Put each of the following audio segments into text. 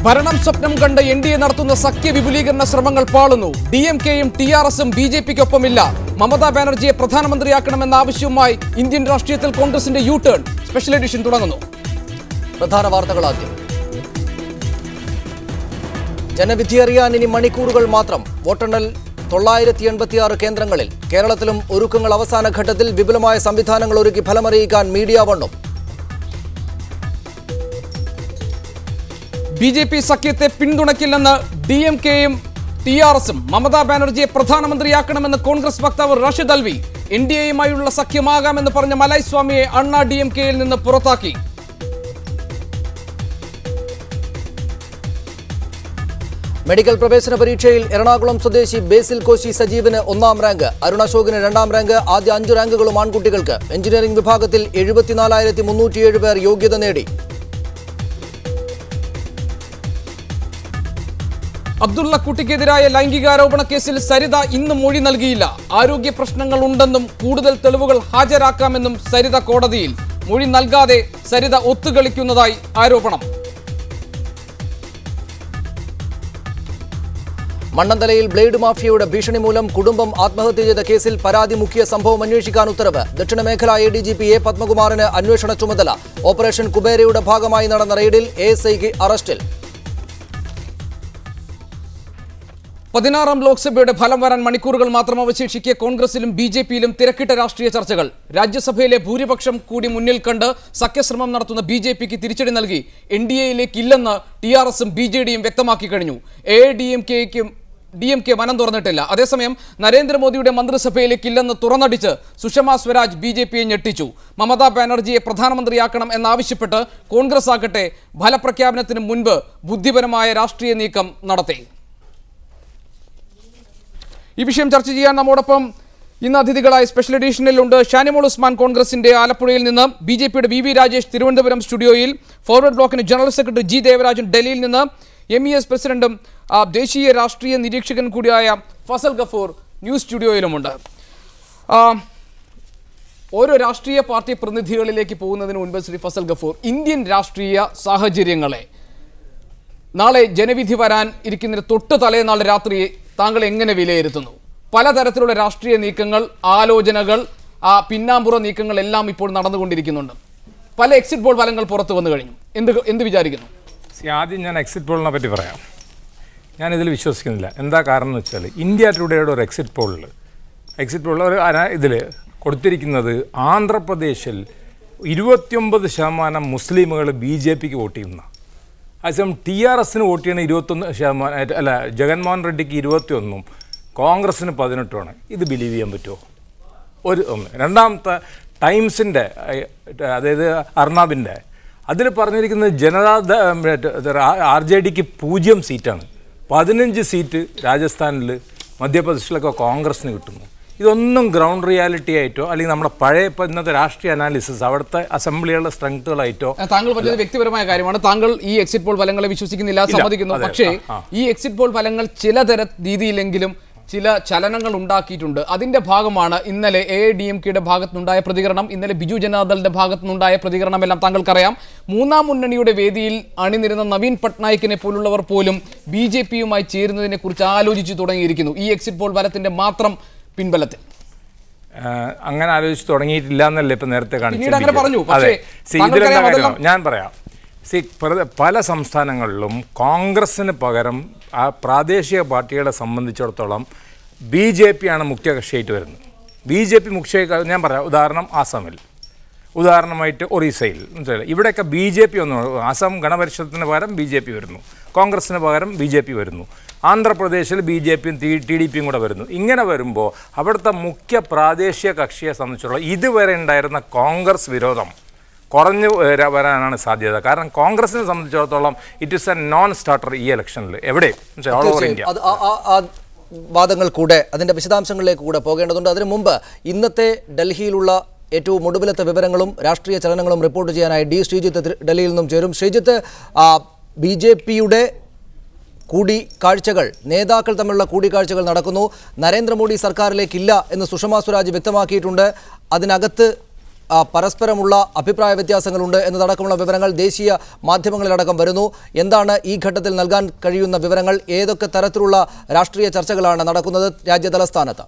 ഭരണം സ്വപ്നം കണ്ട് എൻഡിഎ നടത്തുന്ന സഖ്യ വിപുലീകരണ ശ്രമങ്ങൾ പാളുന്നു. ഡിഎംകെയും ടിആർഎസും ബിജെപിക്കൊപ്പമില്ല. മമതാ ബാനർജിയെ പ്രധാനമന്ത്രിയാക്കണമെന്ന ആവശ്യവുമായി ഇന്ത്യൻ രാഷ്ട്രീയത്തിൽ കോൺഗ്രസിന്റെ യു ടേൺ. സ്പെഷ്യൽ എഡിഷൻ തുടങ്ങുന്നു. പ്രധാന വാർത്തകൾ ആദ്യം. ജനവിധി അറിയാൻ ഇനി മണിക്കൂറുകൾ മാത്രം. വോട്ടെണ്ണൽ 986 കേന്ദ്രങ്ങളിൽ. കേരളത്തിലും ഒരുക്കങ്ങൾ അവസാന ഘട്ടത്തിൽ. വിപുലമായ സംവിധാനങ്ങൾ ഒരുക്കി ഫലമറിയിക്കാൻ മീഡിയ വണ്ണും. ബിജെപി സഖ്യത്തെ പിന്തുണയ്ക്കില്ലെന്ന് ഡിഎംകെയും ടിആർഎസും. മമതാ ബാനർജിയെ പ്രധാനമന്ത്രിയാക്കണമെന്ന് കോൺഗ്രസ് വക്താവ് റാഷിദ് അൽവി. എൻഡിഎയുമായുള്ള സഖ്യമാകാമെന്ന് പറഞ്ഞ മലൈസ്വാമിയെ അണ്ണാ ഡിഎംകെയിൽ നിന്ന് പുറത്താക്കി. മെഡിക്കൽ പ്രവേശന പരീക്ഷയിൽ എറണാകുളം സ്വദേശി ബേസിൽ കോശി സജീവിന് 1ാം റാങ്ക്, അരുൺ അശോകിന് 2ാം റാങ്ക്. ആദ്യ 5 റാങ്കുകളും ആൺകുട്ടികൾക്ക്. എഞ്ചിനീയറിംഗ് വിഭാഗത്തിൽ 74,307 പേർ യോഗ്യത നേടി. അബ്ദുള്ള കുട്ടിക്കെതിരായ ലൈംഗികാരോപണ കേസിൽ സരിത ഇന്ന് മൊഴി നൽകിയില്ല. ആരോഗ്യ പ്രശ്നങ്ങൾ ഉണ്ടെന്നും കൂടുതൽ തെളിവുകൾ ഹാജരാക്കാമെന്നും സരിത കോടതിയിൽ. മൊഴി നൽകാതെ സരിത ഒത്തുകളിക്കുന്നതായി ആരോപണം. മണ്ണന്തലയിൽ ബ്ലേഡ് മാഫിയയുടെ ഭീഷണി മൂലം കുടുംബം ആത്മഹത്യ ചെയ്ത കേസിൽ പരാതി മുഖ്യ സംഭവം അന്വേഷിക്കാൻ ഉത്തരവ്. ദക്ഷിണ മേഖല എഡിജിപി എ പത്മകുമാറിന് അന്വേഷണ ചുമതല. ഓപ്പറേഷൻ കുബേരയുടെ ഭാഗമായി നടന്ന റെയ്ഡിൽ എഎസ്ഐക്ക് അറസ്റ്റിൽ. 16ാം ലോക്സഭയുടെ ഫലം വരാൻ മണിക്കൂറുകൾ മാത്രം അവശേഷിക്കെ കോൺഗ്രസിലും ബിജെപിയിലും തിരക്കിട്ട രാഷ്ട്രീയ ചർച്ചകൾ. രാജ്യസഭയിലെ ഭൂരിപക്ഷം കൂടി മുന്നിൽ കണ്ട് സഖ്യശ്രമം നടത്തുന്ന ബിജെപിക്ക് തിരിച്ചടി നൽകി എൻഡിഎയിലേക്കില്ലെന്ന് ടിആർഎസും ബിജെഡിയും വ്യക്തമാക്കി കഴിഞ്ഞു. ഡിഎംകെ മനം തുറന്നിട്ടില്ല. അതേസമയം നരേന്ദ്രമോദിയുടെ മന്ത്രിസഭയിലേക്കില്ലെന്ന് തുറന്നടിച്ച് സുഷമ സ്വരാജ് ബിജെപിയെ ഞെട്ടിച്ചു. മമതാ ബാനർജിയെ പ്രധാനമന്ത്രിയാക്കണം എന്നാവശ്യപ്പെട്ട് കോൺഗ്രസ് ആകട്ടെ ഫലപ്രഖ്യാപനത്തിന് മുൻപ് ബുദ്ധിപരമായ രാഷ്ട്രീയ നീക്കം നടത്തി. ഈ വിഷയം ചർച്ച ചെയ്യാൻ നമ്മോടൊപ്പം ഇന്ന് അതിഥികളായി സ്പെഷ്യൽ എഡിഷനിലുണ്ട് ഷാനിമോൾ ഉസ്മാൻ കോൺഗ്രസിന്റെ ആലപ്പുഴയിൽ നിന്ന്, ബിജെപിയുടെ വി രാജേഷ് തിരുവനന്തപുരം സ്റ്റുഡിയോയിൽ, ഫോർവേഡ് ബ്ലോക്കിന് ജനറൽ സെക്രട്ടറി ജി ദേവരാജൻ ഡൽഹിയിൽ നിന്ന്, MES പ്രസിഡന്റും ദേശീയ രാഷ്ട്രീയ നിരീക്ഷകൻ കൂടിയായ ഫസൽ ഗഫൂർ ന്യൂസ് സ്റ്റുഡിയോയിലുമുണ്ട്. ഓരോ രാഷ്ട്രീയ പാർട്ടി പ്രതിനിധികളിലേക്ക് പോകുന്നതിന് മുൻപ് ശ്രീ ഫസൽ ഗഫൂർ, ഇന്ത്യൻ രാഷ്ട്രീയ സാഹചര്യങ്ങളെ നാളെ ജനവിധി വരാൻ ഇരിക്കുന്നതിന് തൊട്ട് തലേനാൾ രാത്രി താങ്കൾ എങ്ങനെ വിലയിരുത്തുന്നു? പലതരത്തിലുള്ള രാഷ്ട്രീയ നീക്കങ്ങൾ, ആലോചനകൾ, പിന്നാമ്പുറ നീക്കങ്ങൾ എല്ലാം ഇപ്പോൾ നടന്നുകൊണ്ടിരിക്കുന്നുണ്ട്. പല എക്സിറ്റ് പോൾ ഫലങ്ങൾ പുറത്തു വന്നു കഴിഞ്ഞു. എന്ത് വിചാരിക്കുന്നു? ആദ്യം ഞാൻ എക്സിറ്റ് പോളിനെ പറ്റി പറയാം. ഞാനിതിൽ വിശ്വസിക്കുന്നില്ല. എന്താ കാരണം എന്ന് വെച്ചാൽ ഇന്ത്യ ടുഡേയുടെ ഒരു എക്സിറ്റ് പോളിൽ ഇതിൽ കൊടുത്തിരിക്കുന്നത് ആന്ധ്രാപ്രദേശിൽ 29% മുസ്ലിമുകൾ BJPക്ക് വോട്ട് ചെയ്യുന്ന, അതേസമയം TRSന് വോട്ട് ചെയ്യുന്ന 21%, അല്ല ജഗൻമോഹൻ റെഡ്ഡിക്ക് 21%, കോൺഗ്രസ്സിന് 18%. ഇത് ബിലീവ് ചെയ്യാൻ പറ്റുമോ? ഒന്ന്. രണ്ടാമത്തെ ടൈംസിൻ്റെ, അതായത് അർണാബിൻ്റെ, അതിൽ പറഞ്ഞിരിക്കുന്നത് RJDക്ക് 0 സീറ്റാണ്. 15 സീറ്റ് രാജസ്ഥാനിൽ, മധ്യപ്രദേശിലൊക്കെ കോൺഗ്രസ്സിന് കിട്ടുന്നു. ഇതൊന്നും ഗ്രൗണ്ട് റിയാലിറ്റി ആയിട്ടോ അല്ലെങ്കിൽ നമ്മുടെ പഴയ ഇന്നത്തെ രാഷ്ട്രീയ അനാലിസിസ്, അവിടുത്തെ അസംബ്ലികളുടെ സ്ട്രെങ്ത്തുകളായിട്ടോ. താങ്കൾ പറഞ്ഞത് വ്യക്തിപരമായ കാര്യമാണ്. താങ്കൾ ഈ എക്സിറ്റ് പോൾ ഫലങ്ങളെ വിശ്വസിക്കുന്നില്ല, സമ്മതിക്കുന്നു. പക്ഷേ ഈ എക്സിറ്റ് പോൾ ഫലങ്ങൾ ചിലതര രീതിയിലെങ്കിലും ചില ചലനങ്ങൾ ഉണ്ടാക്കിയിട്ടുണ്ട്. അതിന്റെ ഭാഗമാണ് ഇന്നലെ AIADMKയുടെ ഭാഗത്തുനിന്നുണ്ടായ പ്രതികരണം, ഇന്നലെ ബിജു ജനതാദളിന്റെ ഭാഗത്തുനിന്നുണ്ടായ പ്രതികരണമെല്ലാം താങ്കൾക്കറിയാം. മൂന്നാം മുന്നണിയുടെ വേദിയിൽ അണിനിരുന്ന നവീൻ പട്നായിക്കിനെ പോലുള്ളവർ പോലും BJPയുമായി ചേരുന്നതിനെ കുറിച്ച് ആലോചിച്ചു തുടങ്ങിയിരിക്കുന്നു. ഈ എക്സിറ്റ് പോൾ ഫലത്തിന്റെ മാത്രം പിൻബലത്തിൽ അങ്ങനെ ആലോചിച്ച് തുടങ്ങിയിട്ടില്ല എന്നല്ലേ ഇപ്പം നേരത്തെ കാണിച്ചു. ഞാൻ പറയാം, പല സംസ്ഥാനങ്ങളിലും കോൺഗ്രസ്സിന് പകരം ആ പ്രാദേശിക പാർട്ടികളെ സംബന്ധിച്ചിടത്തോളം BJPയാണ് മുഖ്യ കക്ഷിയായിട്ട് വരുന്നത്. BJP മുഖ്യ, ഞാൻ പറയാം, ഉദാഹരണം ആസാമിൽ, ഉദാഹരണമായിട്ട് ഒറീസയിൽ. ഇവിടെയൊക്കെ BJP ഒന്നും, ആസാം ഗണപരിഷത്തിന് പകരം BJP വരുന്നു, കോൺഗ്രസ്സിന് പകരം BJP വരുന്നു. ആന്ധ്രാപ്രദേശിൽ BJPയും TDPയും കൂടെ വരുന്നു. ഇങ്ങനെ വരുമ്പോൾ അവിടുത്തെ മുഖ്യ പ്രാദേശിക കക്ഷിയെ സംബന്ധിച്ചുള്ള ഇതുവരെ ഉണ്ടായിരുന്ന കോൺഗ്രസ് വിരോധം കുറഞ്ഞു വരാനാണ് സാധ്യത. കാരണം കോൺഗ്രസിനെ സംബന്ധിച്ചിടത്തോളം it is A non starter ഈ ഇലക്ഷനിൽ എവിടെ ഓൾ ഓവർ ഇന്ത്യ. വാദങ്ങൾ കൂടെ അതിൻ്റെ വിശദാംശങ്ങളിലേക്ക് കൂടെ പോകേണ്ടതുണ്ട്. അതിനു മുമ്പ് ഇന്നത്തെ ഡൽഹിയിലുള്ള ഏറ്റവും ഒടുവിലത്തെ വിവരങ്ങളും രാഷ്ട്രീയ ചലനങ്ങളും റിപ്പോർട്ട് ചെയ്യാനായി ശ്രീജിത്ത് ഡൽഹിയിൽ നിന്നും ചേരും. ശ്രീജിത്ത്, BJPയുടെ കൂടിക്കാഴ്ചകൾ, നേതാക്കൾ തമ്മിലുള്ള കൂടിക്കാഴ്ചകൾ നടക്കുന്നു. നരേന്ദ്രമോദി സർക്കാരിലേക്കില്ല എന്ന് സുഷമ സ്വരാജ് വ്യക്തമാക്കിയിട്ടുണ്ട്. അതിനകത്ത് പരസ്പരമുള്ള അഭിപ്രായ വ്യത്യാസങ്ങളുണ്ട് എന്നതടക്കമുള്ള വിവരങ്ങൾ ദേശീയ മാധ്യമങ്ങളിലടക്കം വരുന്നു. എന്താണ് ഈ ഘട്ടത്തിൽ നൽകാൻ കഴിയുന്ന വിവരങ്ങൾ? ഏതൊക്കെ തരത്തിലുള്ള രാഷ്ട്രീയ ചർച്ചകളാണ് നടക്കുന്നത് രാജ്യതലസ്ഥാനത്ത്?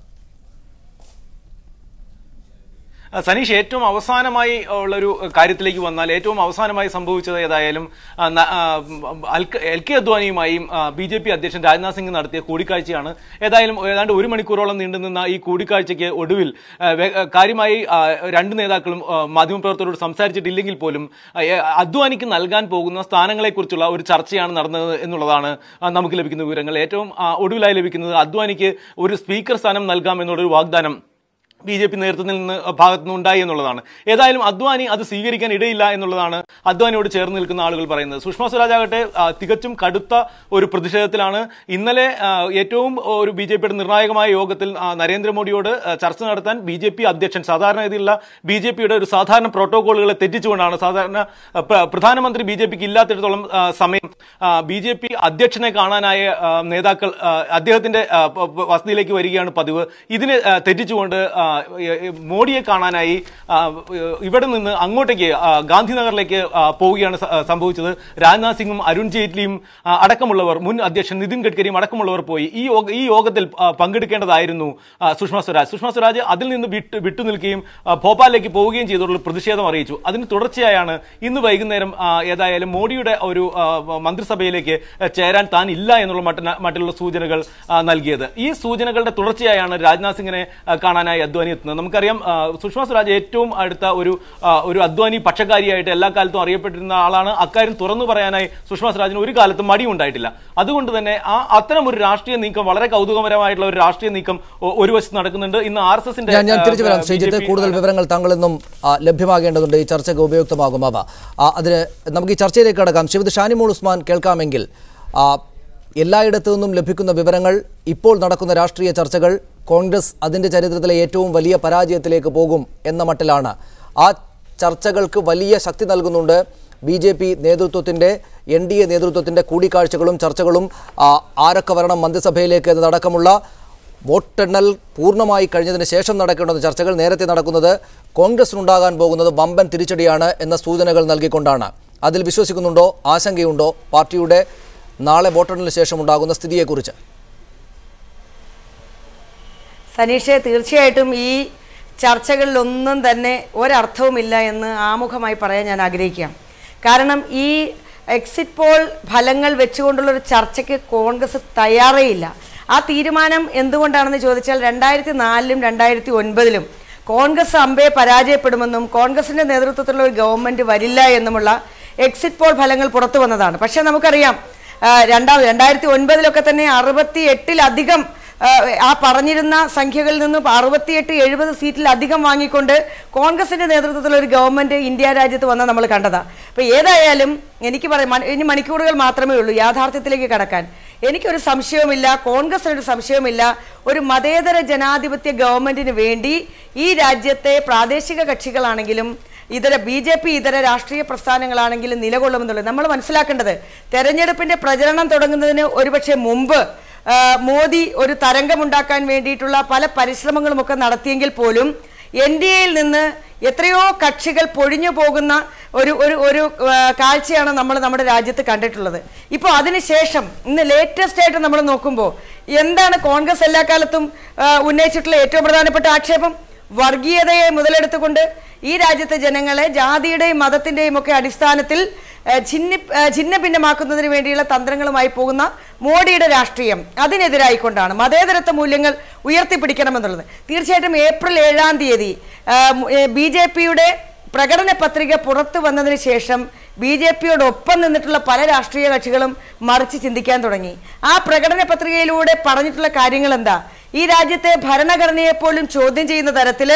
സനീഷ്, ഏറ്റവും അവസാനമായി ഉള്ളൊരു കാര്യത്തിലേക്ക് വന്നാൽ ഏറ്റവും അവസാനമായി സംഭവിച്ചത് ഏതായാലും എൽ.കെ. അദ്വാനിയുമായും BJP അധ്യക്ഷൻ രാജ്നാഥ് സിംഗ് നടത്തിയ കൂടിക്കാഴ്ചയാണ്. ഏതാണ്ട് 1 മണിക്കൂറോളം നീണ്ടുനിന്ന ഈ കൂടിക്കാഴ്ചയ്ക്ക് ഒടുവിൽ കാര്യമായി രണ്ട് നേതാക്കളും മാധ്യമപ്രവർത്തകരോട് സംസാരിച്ചിട്ടില്ലെങ്കിൽ പോലും അദ്വാനിക്ക് നൽകാൻ പോകുന്ന സ്ഥാനങ്ങളെക്കുറിച്ചുള്ള ഒരു ചർച്ചയാണ് നടന്നത് എന്നുള്ളതാണ് നമുക്ക് ലഭിക്കുന്ന വിവരങ്ങൾ. ഏറ്റവും ഒടുവിലായി ലഭിക്കുന്നത് അദ്വാനിക്ക് ഒരു സ്പീക്കർ സ്ഥാനം നൽകാം എന്നുള്ളൊരു വാഗ്ദാനം BJP നേതൃത്വത്തിൽ ഭാഗത്തുനിന്ന് ഉണ്ടായി എന്നുള്ളതാണ്. ഏതായാലും അദ്വാനി അത് സ്വീകരിക്കാൻ ഇടയില്ല എന്നുള്ളതാണ് അദ്വാനിയോട് ചേർന്ന് നിൽക്കുന്ന ആളുകൾ പറയുന്നത്. സുഷമ സ്വരാജ് ആകട്ടെ തികച്ചും കടുത്ത ഒരു പ്രതിഷേധത്തിലാണ്. ഇന്നലെ ഏറ്റവും ഒരു BJPയുടെ നിർണായകമായ യോഗത്തിൽ നരേന്ദ്രമോദിയോട് ചർച്ച നടത്താൻ BJP അധ്യക്ഷൻ സാധാരണഗതിയിലുള്ള BJPയുടെ ഒരു സാധാരണ പ്രോട്ടോകോളുകളെ തെറ്റിച്ചുകൊണ്ടാണ് സാധാരണ പ്രധാനമന്ത്രി BJPക്ക് ഇല്ലാത്തിടത്തോളം സമയം BJP അധ്യക്ഷനെ കാണാനായ നേതാക്കൾ അദ്ദേഹത്തിന്റെ വസതിയിലേക്ക് വരികയാണ് പതിവ്. ഇതിനെ തെറ്റിച്ചുകൊണ്ട് മോഡിയെ കാണാനായി ഇവിടെ നിന്ന് അങ്ങോട്ടേക്ക് ഗാന്ധിനഗറിലേക്ക് പോവുകയാണ് സംഭവിച്ചത്. രാജ്നാഥ് സിംഗും അരുൺ ജെയ്റ്റ്ലിയും അടക്കമുള്ളവർ, മുൻ അധ്യക്ഷൻ നിതിൻ ഗഡ്കരിയും അടക്കമുള്ളവർ പോയി. ഈ യോഗത്തിൽ പങ്കെടുക്കേണ്ടതായിരുന്നു സുഷമ സ്വരാജ് അതിൽ നിന്ന് വിട്ടുനിൽക്കുകയും ഭോപ്പാലിലേക്ക് പോവുകയും ചെയ്തുള്ള പ്രതിഷേധം അറിയിച്ചു. അതിന് തുടർച്ചയായാണ് ഇന്ന് വൈകുന്നേരം ഏതായാലും മോഡിയുടെ ഒരു മന്ത്രിസഭയിലേക്ക് ചേരാൻ താൻ ഇല്ല എന്നുള്ള മറ്റുള്ള സൂചനകൾ നൽകിയത്. ഈ സൂചനകളുടെ തുടർച്ചയായാണ് രാജ്നാഥ് സിംഗിനെ കാണാനായി അദ്വാനി എത്തുന്നത്. നമുക്കറിയാം സുഷമ സ്വരാജ് ഏറ്റവും അടുത്ത ഒരു അദ്വാനി പക്ഷക്കാരിയായിട്ട് എല്ലാ കാലത്തും അറിയപ്പെട്ടിരുന്ന ആളാണ്. അക്കാര്യം തുറന്നു പറയാനായി സുഷമ സ്വരാജിന് ഒരു കാലത്തും മടിയുണ്ടായിട്ടില്ല. അതുകൊണ്ട് തന്നെ അത്തരം ഒരു രാഷ്ട്രീയ നീക്കം, വളരെ കൗതുകകരമായിട്ടുള്ള ഒരു രാഷ്ട്രീയ നീക്കം ഒരു വശത്ത് നടക്കുന്നുണ്ട്. ഇന്ന് RSSന്റെ ഞാൻ തിരിച്ചു വരാം. ശ്രീജിത്ത്, കൂടുതൽ വിവരങ്ങൾ താങ്കളിൽ നിന്നും ലഭ്യമാകേണ്ടതുണ്ട്. ഈ ചർച്ചയ്ക്ക് ഉപയുക്തമാകും അവ. അതിന് നമുക്ക് ഈ ചർച്ചയിലേക്ക് കടക്കാം. ശ്രീമതി ഷാനിമോൾ ഉസ്മാൻ കേൾക്കാമെങ്കിൽ, എല്ലായിടത്തു നിന്നും ലഭിക്കുന്ന വിവരങ്ങൾ, ഇപ്പോൾ നടക്കുന്ന രാഷ്ട്രീയ ചർച്ചകൾ കോൺഗ്രസ് അതിൻ്റെ ചരിത്രത്തിലെ ഏറ്റവും വലിയ പരാജയത്തിലേക്ക് പോകും എന്ന മട്ടിലാണ്. ആ ചർച്ചകൾക്ക് വലിയ ശക്തി നൽകുന്നുണ്ട് BJP നേതൃത്വത്തിൻ്റെ, NDA നേതൃത്വത്തിൻ്റെ കൂടിക്കാഴ്ചകളും ചർച്ചകളും. ആരൊക്കെ വരണം മന്ത്രിസഭയിലേക്ക് എന്നതടക്കമുള്ള വോട്ടെണ്ണൽ പൂർണ്ണമായി കഴിഞ്ഞതിന് ശേഷം നടക്കേണ്ടുന്ന ചർച്ചകൾ നേരത്തെ നടക്കുന്നത് കോൺഗ്രസിനുണ്ടാകാൻ പോകുന്നത് വമ്പൻ തിരിച്ചടിയാണ് എന്ന സൂചനകൾ നൽകിക്കൊണ്ടാണ്. അതിൽ വിശ്വസിക്കുന്നുണ്ടോ? ആശങ്കയുണ്ടോ പാർട്ടിയുടെ നാളെ വോട്ടെണ്ണലിന് ശേഷം ഉണ്ടാകുന്ന സ്ഥിതിയെക്കുറിച്ച്? സനീഷെ, തീർച്ചയായിട്ടും ഈ ചർച്ചകളിലൊന്നും തന്നെ ഒരർത്ഥവുമില്ല എന്ന് ആമുഖമായി പറയാൻ ഞാൻ ആഗ്രഹിക്കുകയാണ്. കാരണം ഈ എക്സിറ്റ് പോൾ ഫലങ്ങൾ വെച്ചുകൊണ്ടുള്ളൊരു ചർച്ചയ്ക്ക് കോൺഗ്രസ് തയ്യാറേയില്ല. ആ തീരുമാനം എന്തുകൊണ്ടാണെന്ന് ചോദിച്ചാൽ 2004-ലും 2009-ലും കോൺഗ്രസ് അമ്പെ പരാജയപ്പെടുമെന്നും കോൺഗ്രസിൻ്റെ നേതൃത്വത്തിലുള്ള ഒരു ഗവൺമെൻറ് വരില്ല എന്നുമുള്ള എക്സിറ്റ് പോൾ ഫലങ്ങൾ പുറത്തു വന്നതാണ്. പക്ഷേ നമുക്കറിയാം 2009-ലൊക്കെ തന്നെ 68-ലധികം ആ പറഞ്ഞിരുന്ന സംഖ്യകളിൽ നിന്നും 68-70 സീറ്റിലധികം വാങ്ങിക്കൊണ്ട് കോൺഗ്രസിന്റെ നേതൃത്വത്തിലുള്ള ഒരു ഗവൺമെന്റ് ഇന്ത്യ രാജ്യത്ത് വന്നാൽ നമ്മൾ കണ്ടതാ. അപ്പോൾ ഏതായാലും എനിക്ക് പറയാം, ഇനി മണിക്കൂറുകൾ മാത്രമേ ഉള്ളൂ യാഥാർത്ഥ്യത്തിലേക്ക് കടക്കാൻ. എനിക്കൊരു സംശയവുമില്ല, കോൺഗ്രസിനൊരു സംശയവുമില്ല, ഒരു മതേതര ജനാധിപത്യ ഗവൺമെന്റിന് വേണ്ടി ഈ രാജ്യത്തെ പ്രാദേശിക കക്ഷികളാണെങ്കിലും BJP ഇതര രാഷ്ട്രീയ പ്രസ്ഥാനങ്ങളാണെങ്കിലും നിലകൊള്ളുമെന്നുള്ളത് നമ്മൾ മനസ്സിലാക്കേണ്ടത്. തെരഞ്ഞെടുപ്പിന്റെ പ്രചരണം തുടങ്ങുന്നതിന് ഒരുപക്ഷെ മുമ്പ് മോദി ഒരു തരംഗമുണ്ടാക്കാൻ വേണ്ടിയിട്ടുള്ള പല പരിശ്രമങ്ങളുമൊക്കെ നടത്തിയെങ്കിൽ പോലും NDAയിൽ നിന്ന് എത്രയോ കക്ഷികൾ പൊഴിഞ്ഞു പോകുന്ന ഒരു കാഴ്ചയാണ് നമ്മൾ നമ്മുടെ രാജ്യത്ത് കണ്ടിട്ടുള്ളത്. ഇപ്പോൾ അതിനുശേഷം ഇന്ന് ലേറ്റസ്റ്റ് ആയിട്ട് നമ്മൾ നോക്കുമ്പോൾ എന്താണ് കോൺഗ്രസ് എല്ലാ കാലത്തും ഉന്നയിച്ചിട്ടുള്ള ഏറ്റവും പ്രധാനപ്പെട്ട ആക്ഷേപം? വർഗീയതയെ മുതലെടുത്തുകൊണ്ട് ഈ രാജ്യത്തെ ജനങ്ങളെ ജാതിയുടെയും മതത്തിൻ്റെയും ഒക്കെ അടിസ്ഥാനത്തിൽ ഛിന്ന ഭിന്നമാക്കുന്നതിന് വേണ്ടിയുള്ള തന്ത്രങ്ങളുമായി പോകുന്ന മോഡിയുടെ രാഷ്ട്രീയം, അതിനെതിരായിക്കൊണ്ടാണ് മതേതരത്വ മൂല്യങ്ങൾ ഉയർത്തിപ്പിടിക്കണമെന്നുള്ളത്. തീർച്ചയായിട്ടും ഏപ്രിൽ 7-ാം തീയതി BJPയുടെ പ്രകടന പത്രിക പുറത്തു വന്നതിന് ശേഷം BJPയോടൊപ്പം നിന്നിട്ടുള്ള പല രാഷ്ട്രീയ കക്ഷികളും മറിച്ച് ചിന്തിക്കാൻ തുടങ്ങി. ആ പ്രകടന പത്രികയിലൂടെ പറഞ്ഞിട്ടുള്ള കാര്യങ്ങൾ എന്താ? ഈ രാജ്യത്തെ ഭരണഘടനയെ പോലും ചോദ്യം ചെയ്യുന്ന തരത്തിൽ,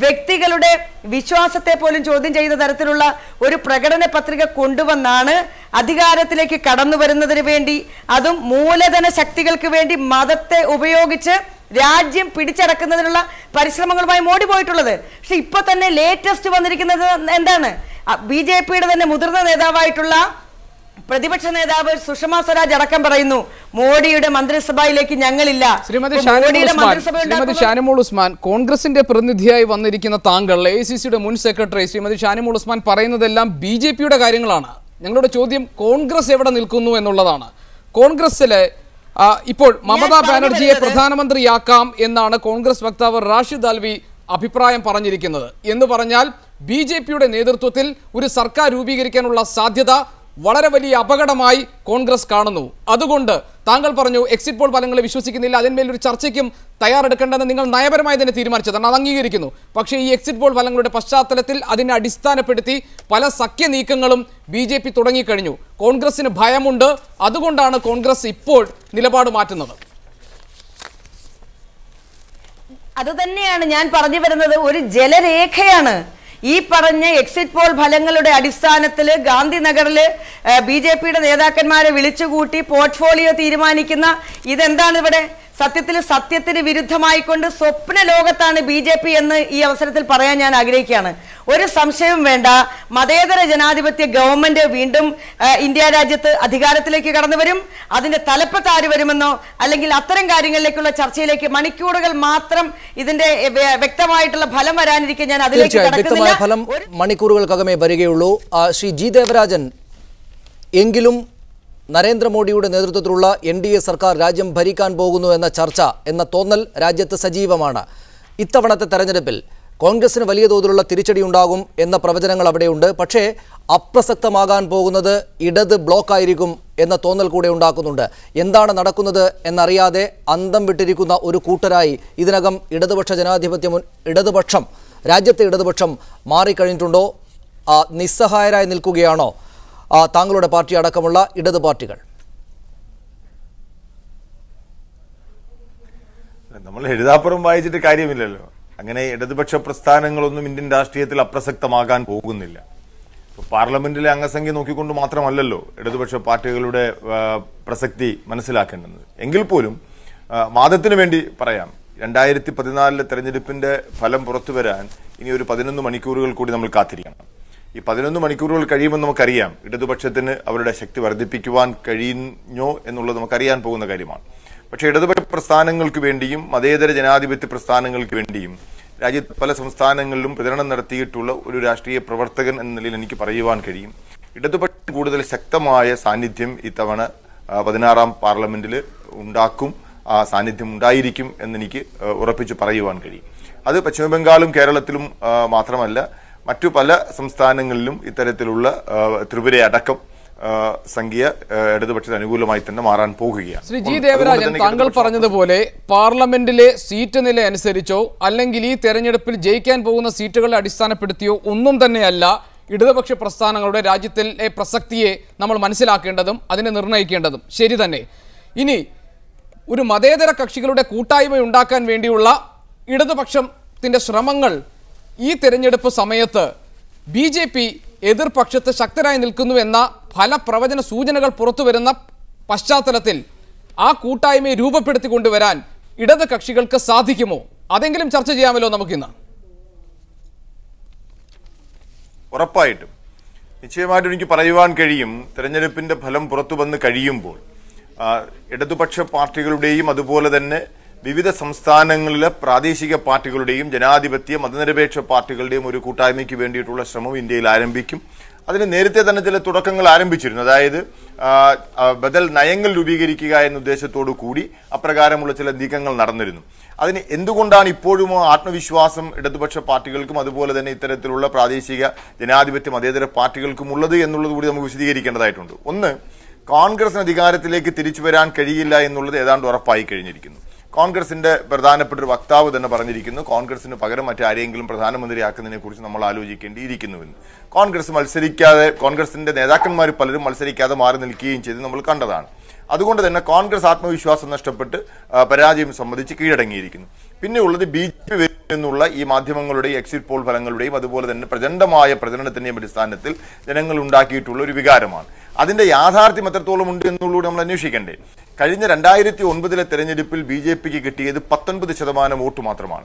വ്യക്തികളുടെ വിശ്വാസത്തെ പോലും ചോദ്യം ചെയ്യുന്ന തരത്തിലുള്ള ഒരു പ്രകടന പത്രിക കൊണ്ടുവന്നാണ് അധികാരത്തിലേക്ക് കടന്നു വരുന്നതിന് വേണ്ടി, അതും മൂലധന ശക്തികൾക്ക് വേണ്ടി മതത്തെ ഉപയോഗിച്ച് രാജ്യം പിടിച്ചടക്കുന്നതിനുള്ള പരിശ്രമങ്ങളുമായി മോഡി പോയിട്ടുള്ളത്. പക്ഷെ ഇപ്പൊ തന്നെ ലേറ്റസ്റ്റ് വന്നിരിക്കുന്നത് എന്താണ്? BJPയുടെ തന്നെ മുതിർന്ന നേതാവായിട്ടുള്ള പ്രതിപക്ഷ നേതാവ് സുഷമ സ്വരാജ് അടക്കം പറയുന്നു മോഡിയുടെ മന്ത്രിസഭയിലേക്ക് ഞങ്ങളില്ല. ശ്രീമതി ഷാനിമോൾ ഉസ്മാൻ, കോൺഗ്രസിന്റെ പ്രതിനിധിയായി വന്നിരിക്കുന്ന താങ്കൾ, AICCയുടെ മുൻ സെക്രട്ടറി ശ്രീമതി ഷാനിമോൾ ഉസ്മാൻ പറയുന്നതെല്ലാം BJPയുടെ കാര്യങ്ങളാണ്. ഞങ്ങളുടെ ചോദ്യം കോൺഗ്രസ് എവിടെ നിൽക്കുന്നു എന്നുള്ളതാണ്. കോൺഗ്രസിലെ ഇപ്പോൾ മമതാ ബാനർജിയെ പ്രധാനമന്ത്രിയാക്കാം എന്നാണ് കോൺഗ്രസ് വക്താവ് റാഷിദ് അൽവി അഭിപ്രായം പറഞ്ഞിരിക്കുന്നത്. എന്ന് പറഞ്ഞാൽ BJPയുടെ നേതൃത്വത്തിൽ ഒരു സർക്കാർ രൂപീകരിക്കാനുള്ള സാധ്യത വളരെ വലിയ അപകടമായി കോൺഗ്രസ് കാണുന്നു. അതുകൊണ്ട് താങ്കൾ പറഞ്ഞു എക്സിറ്റ് പോൾ ഫലങ്ങളെ വിശ്വസിക്കുന്നില്ല, അതിന്മേലൊരു ചർച്ചയ്ക്കും തയ്യാറെടുക്കേണ്ടെന്ന് നിങ്ങൾ നയപരമായി തന്നെ തീരുമാനിച്ചതാണ്, അത് അംഗീകരിക്കുന്നു. പക്ഷേ ഈ എക്സിറ്റ് പോൾ ഫലങ്ങളുടെ പശ്ചാത്തലത്തിൽ അതിനെ അടിസ്ഥാനപ്പെടുത്തി പല സഖ്യ നീക്കങ്ങളും BJP തുടങ്ങിക്കഴിഞ്ഞു. കോൺഗ്രസിന് ഭയമുണ്ട്, അതുകൊണ്ടാണ് കോൺഗ്രസ് ഇപ്പോൾ നിലപാട് മാറ്റുന്നത്. അതുതന്നെയാണ് ഞാൻ പറഞ്ഞു വരുന്നത്. ഒരു ജലരേഖയാണ് ഈ പറഞ്ഞ എക്സിറ്റ് പോൾ ഫലങ്ങളുടെ അടിസ്ഥാനത്തിൽ ഗാന്ധിനഗറില് BJPയുടെ നേതാക്കന്മാരെ വിളിച്ചുകൂട്ടി പോർട്ട്ഫോളിയോ തീരുമാനിക്കുന്ന ഇതെന്താണ് ഇവിടെ? സത്യത്തിന് വിരുദ്ധമായിക്കൊണ്ട് സ്വപ്ന ലോകത്താണ് BJP എന്ന് ഈ അവസരത്തിൽ പറയാൻ ഞാൻ ആഗ്രഹിക്കുകയാണ്. ഒരു സംശയവും വേണ്ട, മതേതര ജനാധിപത്യ ഗവൺമെന്റ് വീണ്ടും ഇന്ത്യ രാജ്യത്ത് അധികാരത്തിലേക്ക് കടന്നു വരും. അതിന്റെ തലപ്പത്ത് ആര് വരുമെന്നോ അല്ലെങ്കിൽ അത്തരം കാര്യങ്ങളിലേക്കുള്ള ചർച്ചയിലേക്ക് മണിക്കൂറുകൾ മാത്രം ഇതിന്റെ വ്യക്തമായിട്ടുള്ള ഫലം വരാനിരിക്കെ ഞാൻ അതിലേക്ക് കടക്കുന്നില്ല. ഫലം മണിക്കൂറുകൾക്കകമേ വരികയുള്ളൂ. ശ്രീ ജി ദേവരാജൻ, എങ്കിലും നരേന്ദ്രമോദിയുടെ നേതൃത്വത്തിലുള്ള NDA സർക്കാർ രാജ്യം ഭരിക്കാൻ പോകുന്നു എന്ന ചർച്ച, എന്ന തോന്നൽ രാജ്യത്ത് സജീവമാണ്. ഇത്തവണത്തെ തെരഞ്ഞെടുപ്പിൽ കോൺഗ്രസിന് വലിയ തോതിലുള്ള തിരിച്ചടി ഉണ്ടാകും എന്ന പ്രവചനങ്ങൾ അവിടെയുണ്ട്. പക്ഷേ അപ്രസക്തമാകാൻ പോകുന്നത് ഇടത് ബ്ലോക്കായിരിക്കും എന്ന തോന്നൽ കൂടെ ഉണ്ടാക്കുന്നുണ്ട്. എന്താണ് നടക്കുന്നത് എന്നറിയാതെ അന്തം വിട്ടിരിക്കുന്ന ഒരു കൂട്ടരായി ഇതിനകം രാജ്യത്തെ ഇടതുപക്ഷം മാറിക്കഴിഞ്ഞിട്ടുണ്ടോ? നിസ്സഹായരായി നിൽക്കുകയാണോ താങ്കളുടെ പാർട്ടി അടക്കമുള്ള ഇടത് പാർട്ടികൾ? നമ്മൾ എഴുതാപ്പുറം വായിച്ചിട്ട് കാര്യമില്ലല്ലോ. അങ്ങനെ ഇടതുപക്ഷ പ്രസ്ഥാനങ്ങളൊന്നും ഇന്ത്യൻ രാഷ്ട്രീയത്തിൽ അപ്രസക്തമാകാൻ പോകുന്നില്ല. പാർലമെന്റിലെ അംഗസംഖ്യ നോക്കിക്കൊണ്ട് മാത്രമല്ലല്ലോ ഇടതുപക്ഷ പാർട്ടികളുടെ പ്രസക്തി മനസ്സിലാക്കേണ്ടത്. എങ്കിൽ പോലും വാദത്തിന് വേണ്ടി പറയാം, 2014 തെരഞ്ഞെടുപ്പിന്റെ ഫലം പുറത്തു വരാൻ ഇനി ഒരു 11 മണിക്കൂറുകൾ കൂടി നമ്മൾ കാത്തിരിക്കണം. ഈ 11 മണിക്കൂറുകൾ കഴിയുമെന്ന് നമുക്കറിയാം. ഇടതുപക്ഷത്തിന് അവരുടെ ശക്തി വർദ്ധിപ്പിക്കുവാൻ കഴിഞ്ഞോ എന്നുള്ളത് നമുക്കറിയാൻ പോകുന്ന കാര്യമാണ്. പക്ഷേ ഇടതുപക്ഷ പ്രസ്ഥാനങ്ങൾക്ക് വേണ്ടിയും മതേതര ജനാധിപത്യ പ്രസ്ഥാനങ്ങൾക്ക് വേണ്ടിയും രാജ്യത്ത് പല സംസ്ഥാനങ്ങളിലും പ്രചരണം നടത്തിയിട്ടുള്ള ഒരു രാഷ്ട്രീയ പ്രവർത്തകൻ എന്ന നിലയിൽ എനിക്ക് പറയുവാൻ കഴിയും, ഇടതുപക്ഷം കൂടുതൽ ശക്തമായ സാന്നിധ്യം ഇത്തവണ 16ാം പാർലമെന്റിൽ ഉണ്ടാക്കും, ആ സാന്നിധ്യം ഉണ്ടായിരിക്കും എന്നെനിക്ക് ഉറപ്പിച്ച് പറയുവാൻ കഴിയും. അത് പശ്ചിമബംഗാളും കേരളത്തിലും മാത്രമല്ല, മറ്റു പല സംസ്ഥാനങ്ങളിലും ഇത്തരത്തിലുള്ള ത്രിപുര അടക്കം സംഖ്യ ഇടതുപക്ഷത്തിന് അനുകൂലമായി തന്നെ മാറാൻ പോകുകയാണ്. ശ്രീ ജി ദേവരാജൻ, താങ്കൾ പറഞ്ഞതുപോലെ പാർലമെന്റിലെ സീറ്റ് നില അനുസരിച്ചോ അല്ലെങ്കിൽ ഈ തെരഞ്ഞെടുപ്പിൽ ജയിക്കാൻ പോകുന്ന സീറ്റുകളെ അടിസ്ഥാനപ്പെടുത്തിയോ ഒന്നും തന്നെയല്ല ഇടതുപക്ഷ പ്രസ്ഥാനങ്ങളുടെ രാജ്യത്തിലെ പ്രസക്തിയെ നമ്മൾ മനസ്സിലാക്കേണ്ടതും അതിനെ നിർണ്ണയിക്കേണ്ടതും. ശരി തന്നെ. ഇനി ഒരു മതേതര കക്ഷികളുടെ കൂട്ടായ്മ ഉണ്ടാക്കാൻ വേണ്ടിയുള്ള ഇടതുപക്ഷത്തിന്റെ ശ്രമങ്ങൾ ഈ തെരഞ്ഞെടുപ്പ് സമയത്ത് BJP എതിർപക്ഷത്ത് ശക്തരായി നിൽക്കുന്നു എന്ന ഫലപ്രവചന സൂചനകൾ പുറത്തു വരുന്ന പശ്ചാത്തലത്തിൽ ആ കൂട്ടായ്മയെ രൂപപ്പെടുത്തിക്കൊണ്ടുവരാൻ ഇടത് കക്ഷികൾക്ക് സാധിക്കുമോ? അതെങ്കിലും ചർച്ച ചെയ്യാമല്ലോ നമുക്കിന്ന്. ഉറപ്പായിട്ടും നിശ്ചയമായിട്ടും എനിക്ക് പറയുവാൻ കഴിയും, തെരഞ്ഞെടുപ്പിന്റെ ഫലം പുറത്തു വന്ന് കഴിയുമ്പോൾ ഇടതുപക്ഷ പാർട്ടികളുടെയും അതുപോലെ തന്നെ വിവിധ സംസ്ഥാനങ്ങളിലെ പ്രാദേശിക പാർട്ടികളുടെയും ജനാധിപത്യ മതനിരപേക്ഷ പാർട്ടികളുടെയും ഒരു കൂട്ടായ്മയ്ക്ക് വേണ്ടിയിട്ടുള്ള ശ്രമം ഇന്ത്യയിൽ ആരംഭിക്കും. അതിന് നേരത്തെ തന്നെ ചില തുടക്കങ്ങൾ ആരംഭിച്ചിരുന്നു. അതായത് ബദൽ നയങ്ങൾ രൂപീകരിക്കുക എന്ന ഉദ്ദേശത്തോടു കൂടി അപ്രകാരമുള്ള ചില നീക്കങ്ങൾ നടന്നിരുന്നു. അതിന് എന്തുകൊണ്ടാണ് ഇപ്പോഴും ആത്മവിശ്വാസം ഇടതുപക്ഷ പാർട്ടികൾക്കും അതുപോലെ തന്നെ ഇത്തരത്തിലുള്ള പ്രാദേശിക ജനാധിപത്യ മതേതര പാർട്ടികൾക്കും ഉള്ളത് എന്നുള്ളത് കൂടി നമുക്ക് വിശദീകരിക്കേണ്ടതായിട്ടുണ്ട്. ഒന്ന്, കോൺഗ്രസിന് അധികാരത്തിലേക്ക് തിരിച്ചു വരാൻ കഴിയില്ല എന്നുള്ളത് ഏതാണ്ട് ഉറപ്പായി കഴിഞ്ഞിരിക്കുന്നു. കോൺഗ്രസിന്റെ പ്രധാനപ്പെട്ട ഒരു വക്താവ് തന്നെ പറഞ്ഞിരിക്കുന്നു, കോൺഗ്രസിന് പകരം മറ്റാരെങ്കിലും പ്രധാനമന്ത്രിയാക്കുന്നതിനെ കുറിച്ച് നമ്മൾ ആലോചിക്കേണ്ടിയിരിക്കുന്നുവെന്ന്. കോൺഗ്രസിന്റെ നേതാക്കന്മാർ പലരും മത്സരിക്കാതെ മാറി നിൽക്കുകയും ചെയ്ത് നമ്മൾ കണ്ടതാണ്. അതുകൊണ്ട് തന്നെ കോൺഗ്രസ് ആത്മവിശ്വാസം നഷ്ടപ്പെട്ട് പരാജയം സംബന്ധിച്ച് കീഴടങ്ങിയിരിക്കുന്നു. പിന്നെ ഉള്ളത് BJP എന്നുള്ള ഈ മാധ്യമങ്ങളുടെ എക്സിറ്റ് പോൾ ഫലങ്ങളുടെയും അതുപോലെ തന്നെ പ്രചണ്ഡമായ പ്രചരണത്തിന്റെയും അടിസ്ഥാനത്തിൽ ജനങ്ങൾ ഉണ്ടാക്കിയിട്ടുള്ള ഒരു വികാരമാണ്. അതിന്റെ യാഥാർത്ഥ്യം എത്രത്തോളം ഉണ്ട് എന്നുള്ളത് നമ്മൾ അന്വേഷിക്കണ്ടേ. കഴിഞ്ഞ 2009 തെരഞ്ഞെടുപ്പിൽ BJPക്ക് കിട്ടിയത് 19% വോട്ട് മാത്രമാണ്.